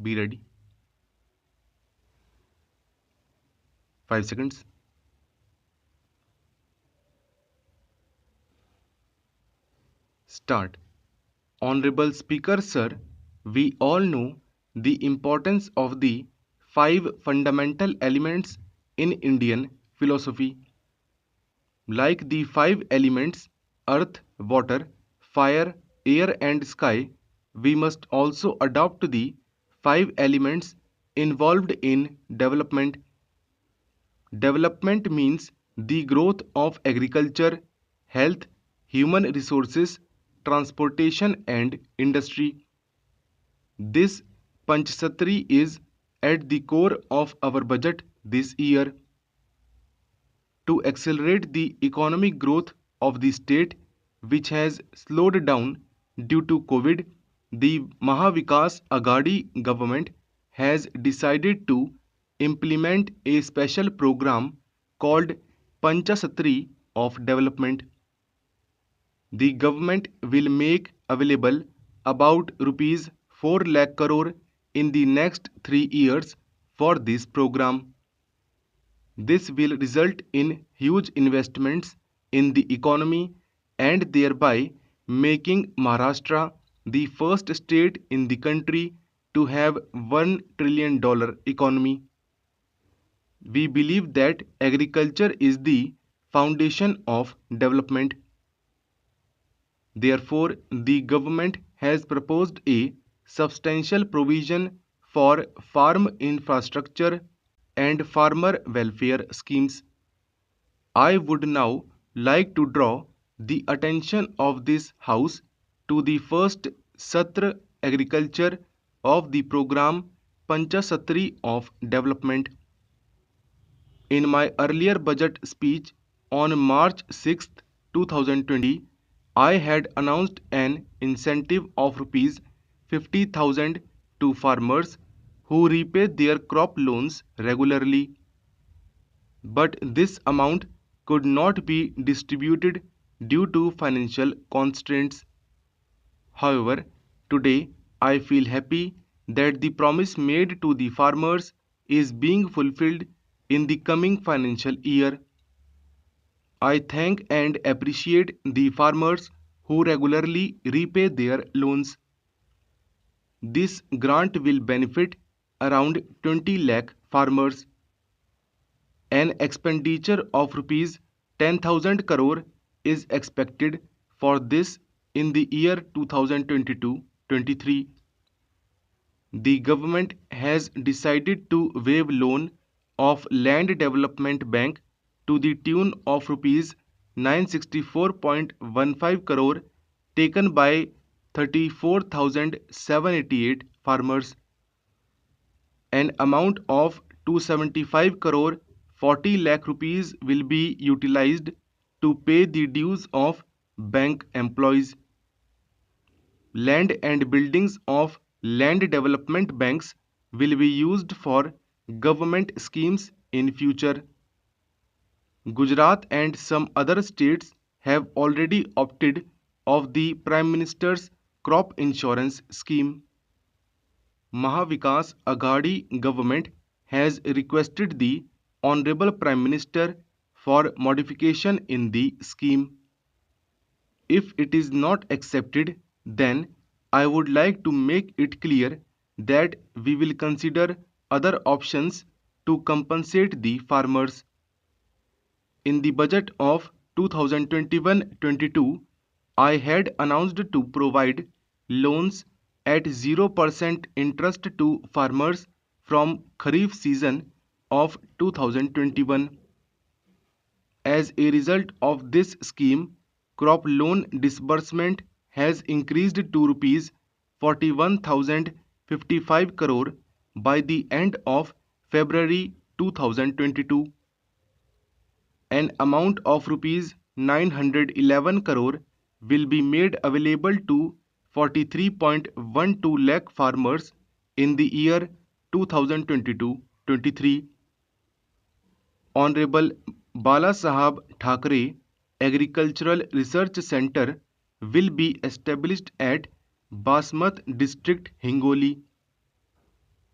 Be ready. 5 seconds. Start. Honorable Speaker, sir, we all know the importance of the five fundamental elements in Indian philosophy. Like the five elements earth, water, fire, air, and sky, we must also adopt the five elements involved in development. Development means the growth of agriculture, health, human resources, transportation, and industry. This Panchsatri is at the core of our budget this year. To accelerate the economic growth of the state, which has slowed down due to COVID, the Mahavikas Aghadi government has decided to implement a special program called Panchasatri of Development. The government will make available about rupees 4 lakh crore in the next 3 years for this program. This will result in huge investments in the economy and thereby making Maharashtra the first state in the country to have $1 trillion economy. We believe that agriculture is the foundation of development. Therefore, the government has proposed a substantial provision for farm infrastructure and farmer welfare schemes. I would now like to draw the attention of this House to the first Satra Agriculture of the program Panchasatri of Development. In my earlier budget speech on March 6, 2020, I had announced an incentive of rupees 50,000 to farmers who repay their crop loans regularly. But this amount could not be distributed due to financial constraints. However, today I feel happy that the promise made to the farmers is being fulfilled in the coming financial year. I thank and appreciate the farmers who regularly repay their loans. This grant will benefit around 20 lakh farmers. An expenditure of rupees 10,000 crore is expected for this in the year 2022-23. The government has decided to waive loan of Land Development Bank to the tune of rupees 964.15 crore taken by 34,788 farmers. An amount of 275 crore 40 lakh rupees will be utilized to pay the dues of bank employees. Land and buildings of land development banks will be used for government schemes in future. Gujarat and some other states have already opted of the Prime Minister's crop insurance scheme. Mahavikas Aghadi government has requested the Honorable Prime Minister for modification in the scheme. If it is not accepted, then I would like to make it clear that we will consider other options to compensate the farmers. In the budget of 2021-22, I had announced to provide loans at 0% interest to farmers from Kharif season of 2021. As a result of this scheme, crop loan disbursement has increased to rupees 41,055 crore by the end of February 2022. An amount of rupees 911 crore will be made available to 43.12 lakh farmers in the year 2022-23. Honorable Bala Sahab Thackeray Agricultural Research Centre will be established at Basmat district Hingoli.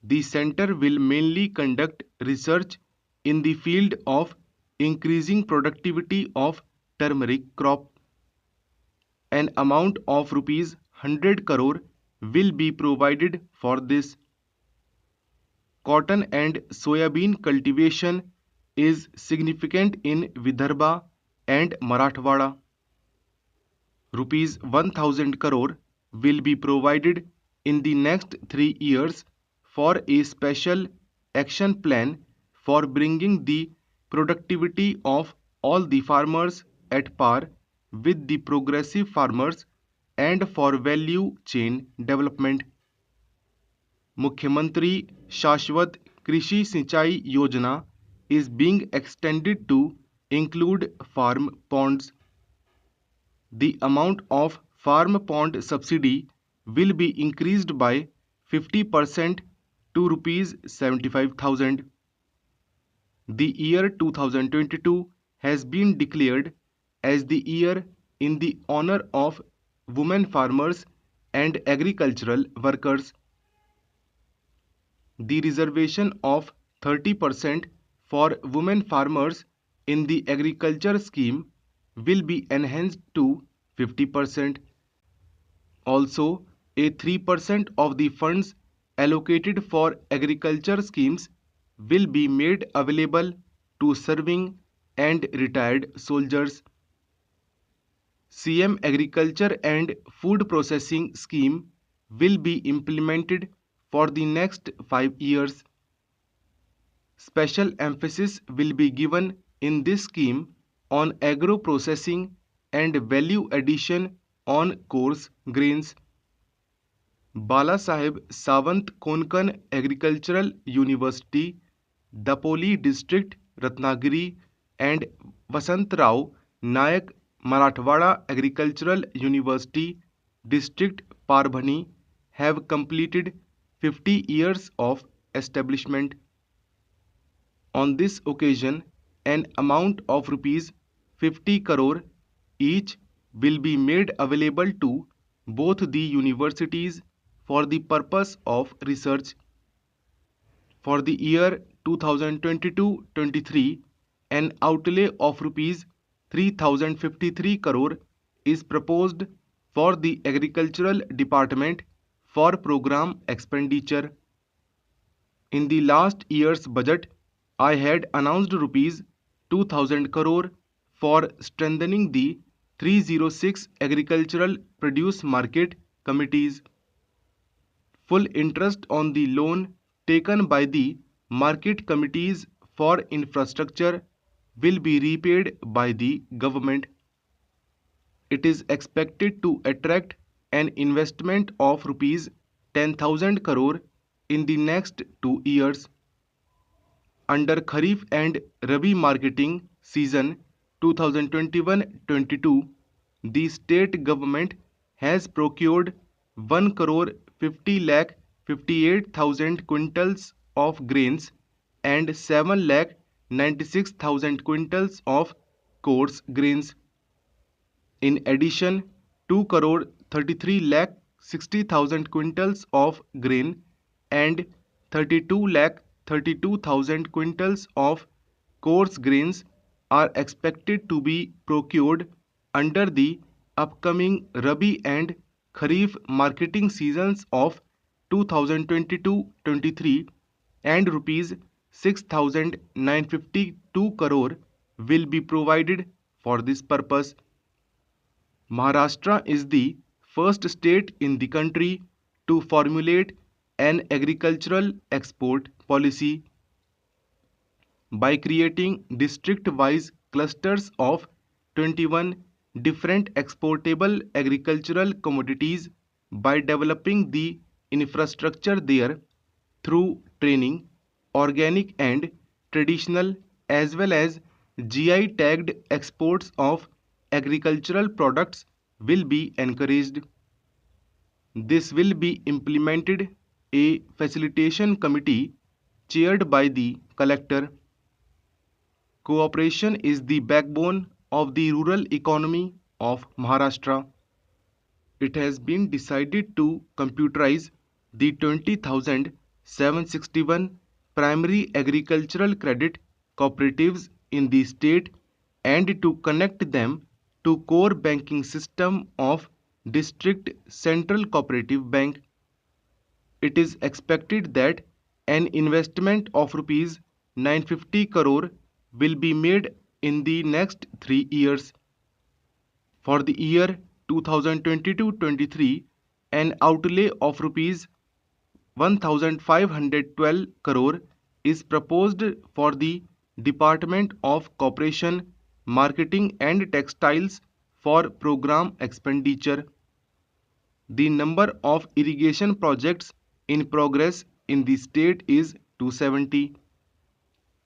The center will mainly conduct research in the field of increasing productivity of turmeric crop. An amount of rupees 100 crore will be provided for this. Cotton and soybean cultivation is significant in Vidarbha and Marathwada. Rupees 1000 crore will be provided in the next 3 years for a special action plan for bringing the productivity of all the farmers at par with the progressive farmers and for value chain development. मुख्यमंत्री शाश्वत कृषि सिंचाई योजना is being extended to include farm ponds. The amount of farm pond subsidy will be increased by 50% to rupees 75,000. The year 2022 has been declared as the year in the honor of women farmers and agricultural workers. The reservation of 30% for women farmers in the agriculture scheme will be enhanced to 50%. Also, a 3% of the funds allocated for agriculture schemes will be made available to serving and retired soldiers. CM Agriculture and Food Processing Scheme will be implemented for the next 5 years. Special emphasis will be given in this scheme on agro processing and value addition on coarse grains. Balasaheb Sawant Konkan Agricultural University, Dapoli District, Ratnagiri, and Vasantrao Nayak Marathwada Agricultural University, District Parbhani have completed 50 years of establishment. On this occasion, an amount of rupees 50 crore each will be made available to both the universities for the purpose of research. For the year 2022-23, an outlay of rupees 3053 crore is proposed for the Agricultural Department for program expenditure. In the last year's budget, I had announced rupees 2000 crore for strengthening the 306 agricultural produce market committees. Full interest on the loan taken by the market committees for infrastructure will be repaid by the government. It is expected to attract an investment of rupees 10,000 crore in the next 2 years. Under Kharif and Rabi marketing season 2021-22, the state government has procured 1 crore 50 lakh 58,000 quintals of grains and 7 lakh 96,000 quintals of coarse grains. In addition, 2 crore 33 lakh 60,000 quintals of grain and 32 lakh 32,000 quintals of coarse grains are expected to be procured under the upcoming Rabi and Kharif marketing seasons of 2022-23, and rupees 6,952 crore will be provided for this purpose. Maharashtra is the first state in the country to formulate an agricultural export policy by creating district-wise clusters of 21 different exportable agricultural commodities. By developing the infrastructure there through training, organic and traditional as well as GI tagged exports of agricultural products will be encouraged. This will be implemented a facilitation committee chaired by the collector. Cooperation is the backbone of the rural economy of Maharashtra. It has been decided to computerize the 20,000 761 primary agricultural credit cooperatives in the state and to connect them to core banking system of District Central Cooperative Bank. It is expected that an investment of rupees 950 crore will be made in the next 3 years. For the year 2022-23, an outlay of rupees 1512 crore is proposed for the Department of Corporation, Marketing and Textiles for program expenditure. The number of irrigation projects in progress in the state is 270.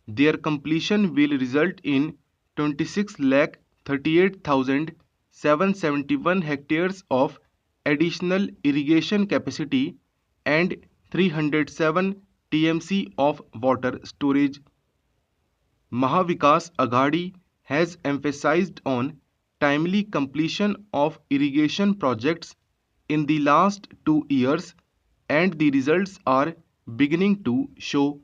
Their completion will result in 26,38,771 hectares of additional irrigation capacity and 307 TMC of water storage. Mahavikas Aghadi has emphasized on timely completion of irrigation projects in the last 2 years, and the results are beginning to show.